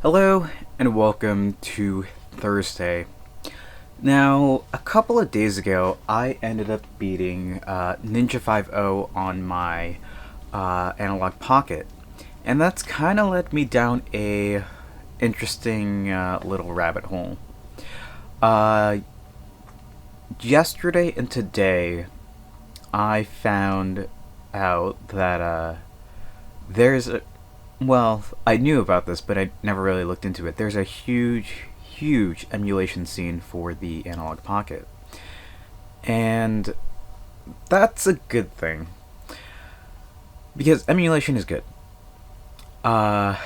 Hello and welcome to Thursday. Now, a couple of days ago, I ended up beating Ninja 5.0 on my analog pocket, and that's kind of led me down a interesting little rabbit hole. Uh, Yesterday and today, I found out that there's a well, I knew about this, but I never really looked into it. There's a huge emulation scene for the Analog Pocket. And that's a good thing. Because emulation is good. Uh,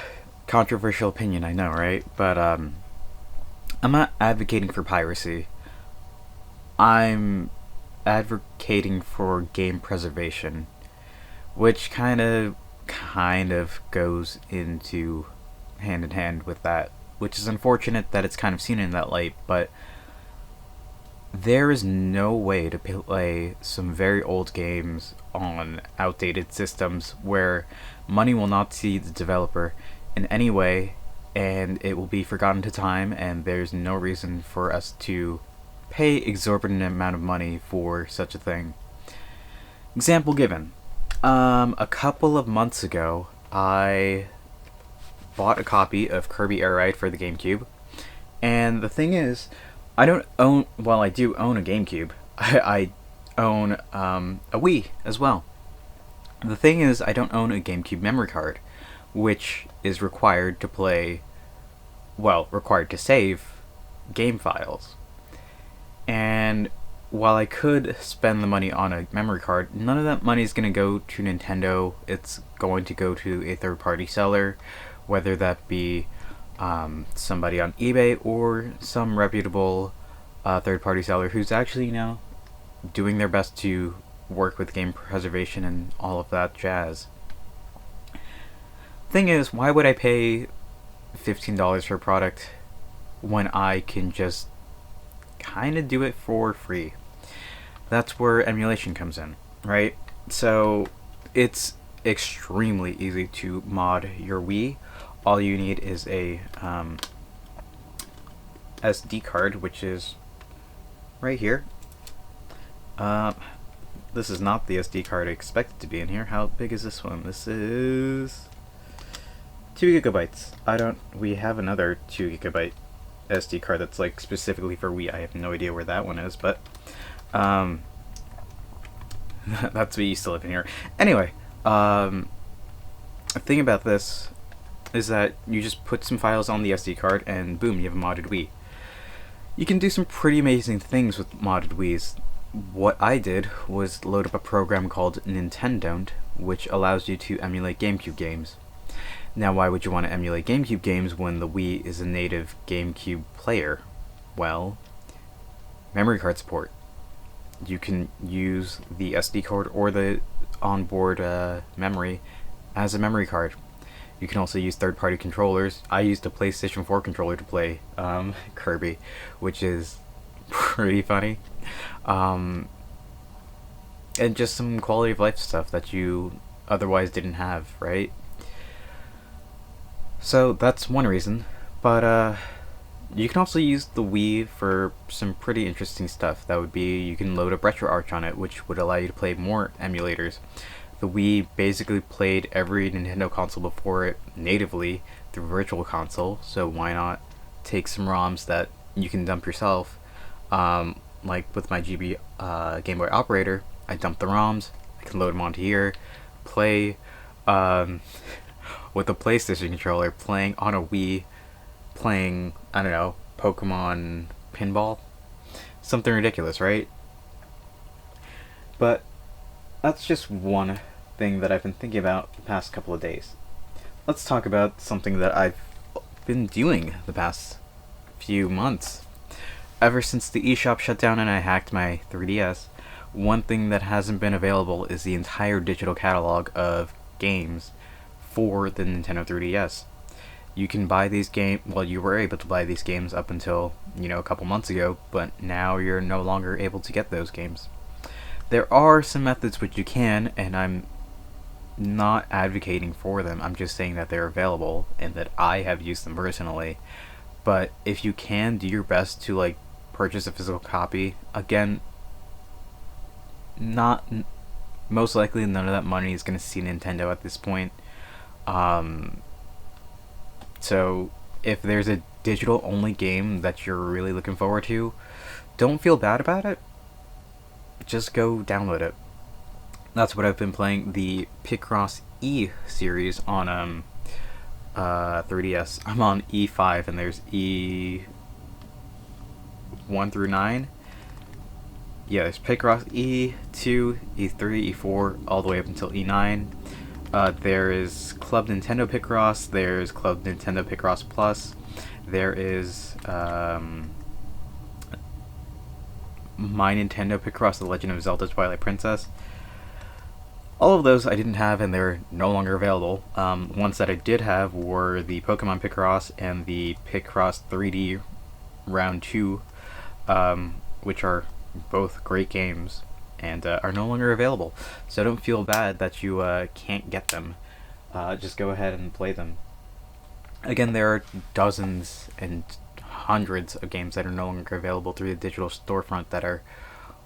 Controversial opinion, I know, right? But, I'm not advocating for piracy. I'm advocating for game preservation, which kind of goes into hand in hand with that, which is unfortunate that it's kind of seen in that light, but there is no way to play some very old games on outdated systems where money will not see the developer in any way and it will be forgotten to time, and there's no reason for us to pay exorbitant amount of money for such a thing. Example given. A couple of months ago, I bought a copy of Kirby Air Ride for the GameCube, and the thing is, I don't own. Well, I do own a GameCube. I own a Wii as well. The thing is, I don't own a GameCube memory card, which is required to play. Well, required to save game files. And while I could spend the money on a memory card, none of that money is going to go to Nintendo. It's going to go to a third-party seller, whether that be somebody on eBay or some reputable third-party seller who's actually, doing their best to work with game preservation and all of that jazz. Thing is, why would I pay $15 for a product when I can just kind of do it for free? That's where emulation comes in, right? So it's extremely easy to mod your Wii. All you need is a SD card, which is right here. This is not the SD card I expected to be in here. How big is this one? This is 2 gigabytes. We have another 2 gigabyte SD card that's like specifically for Wii. I have no idea where that one is, but that's what used to live in here. Anyway, the thing about this is that you just put some files on the SD card and boom, you have a modded Wii. You can do some pretty amazing things with modded Wiis. What I did was load up a program called Nintendo, which allows you to emulate GameCube games. Now, why would you want to emulate GameCube games when the Wii is a native GameCube player? Well, memory card support. You can use the SD card or the onboard memory as a memory card. You can also use third-party controllers. I used a PlayStation 4 controller to play Kirby, which is pretty funny. And just some quality of life stuff that you otherwise didn't have, right? So that's one reason, but you can also use the Wii for some pretty interesting stuff. That would be, you can load up RetroArch on it, which would allow you to play more emulators. The Wii basically played every Nintendo console before it natively through Virtual Console, so why not take some ROMs that you can dump yourself? Like with my Game Boy Operator, I dumped the ROMs, I can load them onto here, play with a PlayStation controller, playing on a Wii, playing, I don't know, Pokemon Pinball? Something ridiculous, right? But that's just one thing that I've been thinking about the past couple of days. Let's talk about something that I've been doing the past few months. Ever since the eShop shut down and I hacked my 3DS, one thing that hasn't been available is the entire digital catalog of games for the Nintendo 3DS. You can buy these games, well, you were able to buy these games up until, a couple months ago, but now you're no longer able to get those games. There are some methods which you can, and I'm not advocating for them. I'm just saying that they're available and that I have used them personally. But if you can, do your best to like purchase a physical copy. Again, not most likely none of that money is going to see Nintendo at this point. Um, so if there's a digital only game that you're really looking forward to, don't feel bad about it. Just go download it. That's what I've been playing, the Picross E series on 3DS. I'm on E5 and there's E1 through 9. Yeah, there's Picross E2, E3, E4, all the way up until E9. There is Club Nintendo Picross, there's Club Nintendo Picross Plus, there is My Nintendo Picross, The Legend of Zelda Twilight Princess. All of those I didn't have and they're no longer available. Ones that I did have were the Pokemon Picross and the Picross 3D Round 2, which are both great games and are no longer available. So don't feel bad that you can't get them. Just go ahead and play them. Again, there are dozens and hundreds of games that are no longer available through the digital storefront that are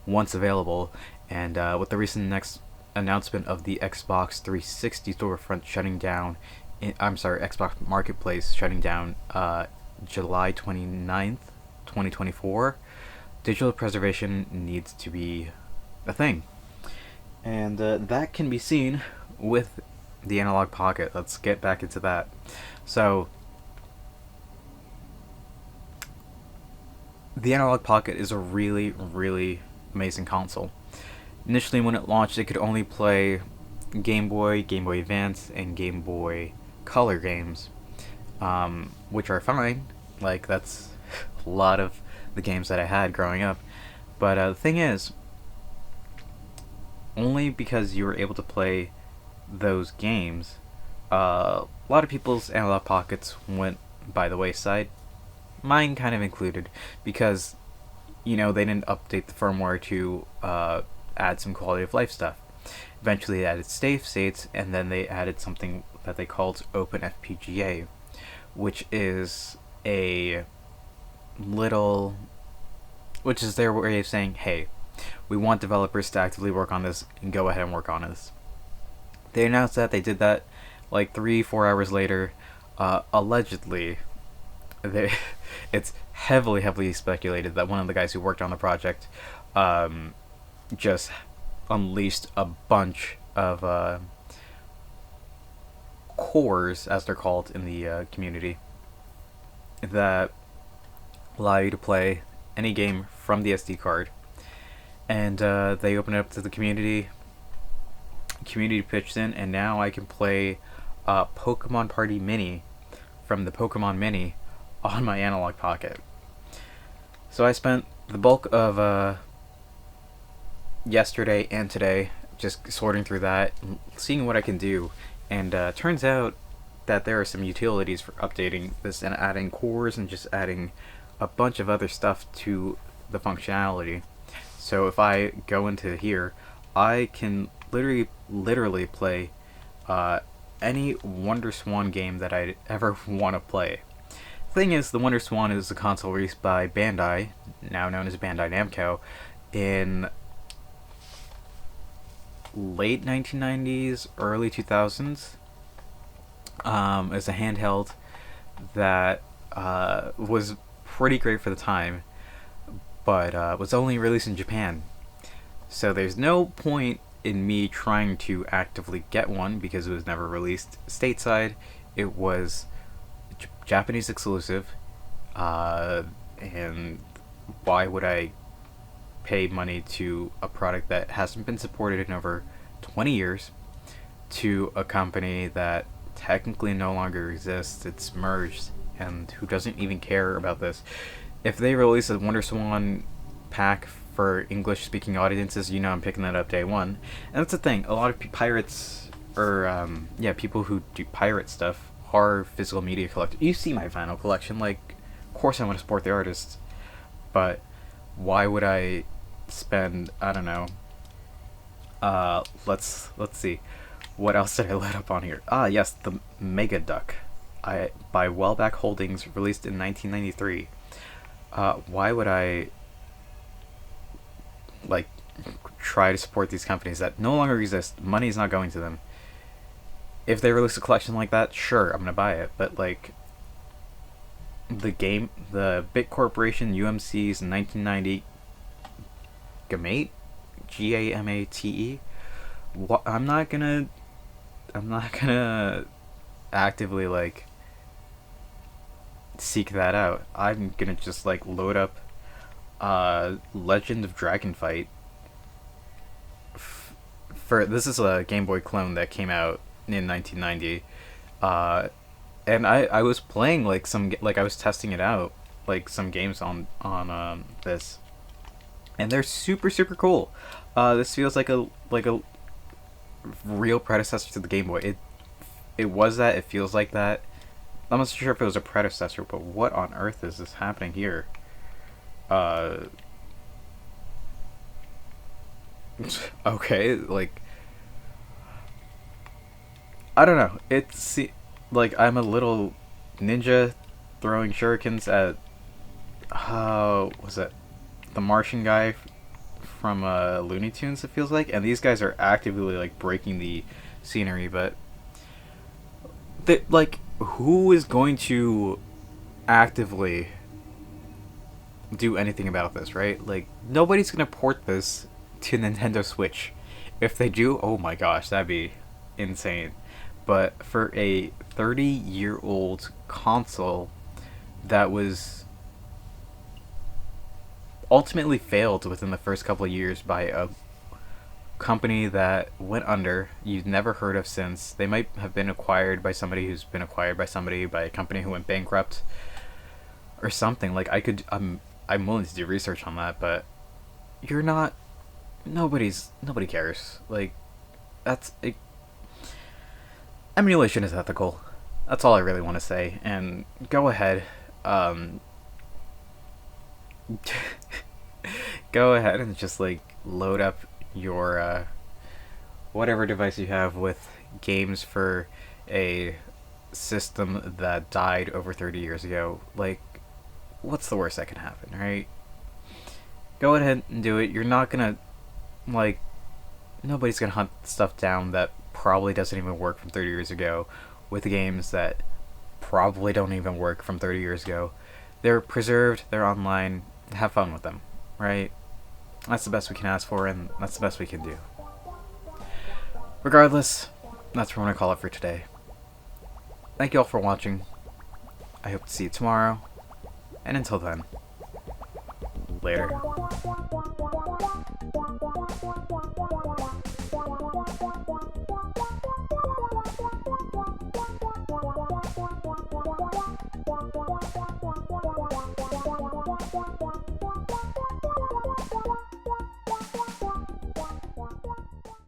once available. And with the recent next announcement of the Xbox 360 storefront shutting down, Xbox Marketplace shutting down July 29th, 2024, digital preservation needs to be a thing. And that can be seen with the Analog Pocket. Let's get back into that. So, the Analog Pocket is a really, really amazing console. Initially, when it launched, it could only play Game Boy, Game Boy Advance, and Game Boy Color games, which are fine. Like, that's a lot of the games that I had growing up. But the thing is, only because you were able to play those games, a lot of people's Analog Pockets went by the wayside. Mine kind of included, because, they didn't update the firmware to add some quality of life stuff. Eventually they added save states, and then they added something that they called OpenFPGA, which is their way of saying, hey, we want developers to actively work on this, and go ahead and work on this. They announced that they did that like 3-4 hours later. Allegedly, it's heavily speculated that one of the guys who worked on the project just unleashed a bunch of cores, as they're called in the community, that allow you to play any game from the SD card. And they open it up to the community. Community pitched in, and now I can play Pokemon Party Mini from the Pokemon Mini on my Analog Pocket. So I spent the bulk of yesterday and today just sorting through that, seeing what I can do, and turns out that there are some utilities for updating this and adding cores and just adding a bunch of other stuff to the functionality. So if I go into here, I can literally play any Wonder Swan game that I'd ever want to play. Thing is, the Wonder Swan is a console released by Bandai, now known as Bandai Namco, in late 1990s, early 2000s. It's a handheld that was pretty great for the time, but was only released in Japan. So there's no point in me trying to actively get one because it was never released stateside. It was Japanese exclusive, and why would I pay money to a product that hasn't been supported in over 20 years to a company that technically no longer exists? It's merged, and who doesn't even care about this? If they release a Wonder Swan pack for English-speaking audiences, I'm picking that up day one. And that's the thing, a lot of pirates, or people who do pirate stuff, are physical media collectors. You see my vinyl collection, like, of course I want to support the artists, but why would I spend, I don't know, let's see, What else did I load up on here? Ah, yes, the Mega Duck. By Wellback Holdings, released in 1993. Why would I like try to support these companies that no longer exist? Money's not going to them. If they release a collection like that, sure, I'm gonna buy it. But like the Bit Corporation UMC's 1990 Gamate, Gamate. I'm not gonna actively like seek that out. I'm gonna just like load up Legend of Dragonfight. For this is a Game Boy clone that came out in 1990. And I was playing like I was testing it out, like some games on this, and they're super cool. This feels like a real predecessor to the Game Boy. It was that. It feels like that. I'm not sure if it was a predecessor, but what on earth is this happening here? Okay, like I don't know. It's like I'm a little ninja throwing shurikens at how was it the Martian guy from Looney Tunes. It feels like, and these guys are actively like breaking the scenery, but like who is going to actively do anything about this, right? Like nobody's gonna port this to Nintendo Switch. If they do, oh my gosh, that'd be insane. But for a 30-year-old console that was ultimately failed within the first couple of years by a company that went under, you've never heard of since. They might have been acquired by somebody who's been acquired by somebody, by a company who went bankrupt or something. Like I'm willing to do research on that, but you're not. Nobody cares. Like that's it. Emulation is ethical. That's all I really want to say. And go ahead. Go ahead and just like load up your whatever device you have with games for a system that died over 30 years ago. Like, what's the worst that can happen, right? Go ahead and do it. You're not gonna like nobody's gonna hunt stuff down that probably doesn't even work from 30 years ago with games that probably don't even work from 30 years ago. They're preserved, they're online, have fun with them, right? That's the best we can ask for, and that's the best we can do. Regardless, that's what I'm going to call it for today. Thank you all for watching. I hope to see you tomorrow, and until then, later.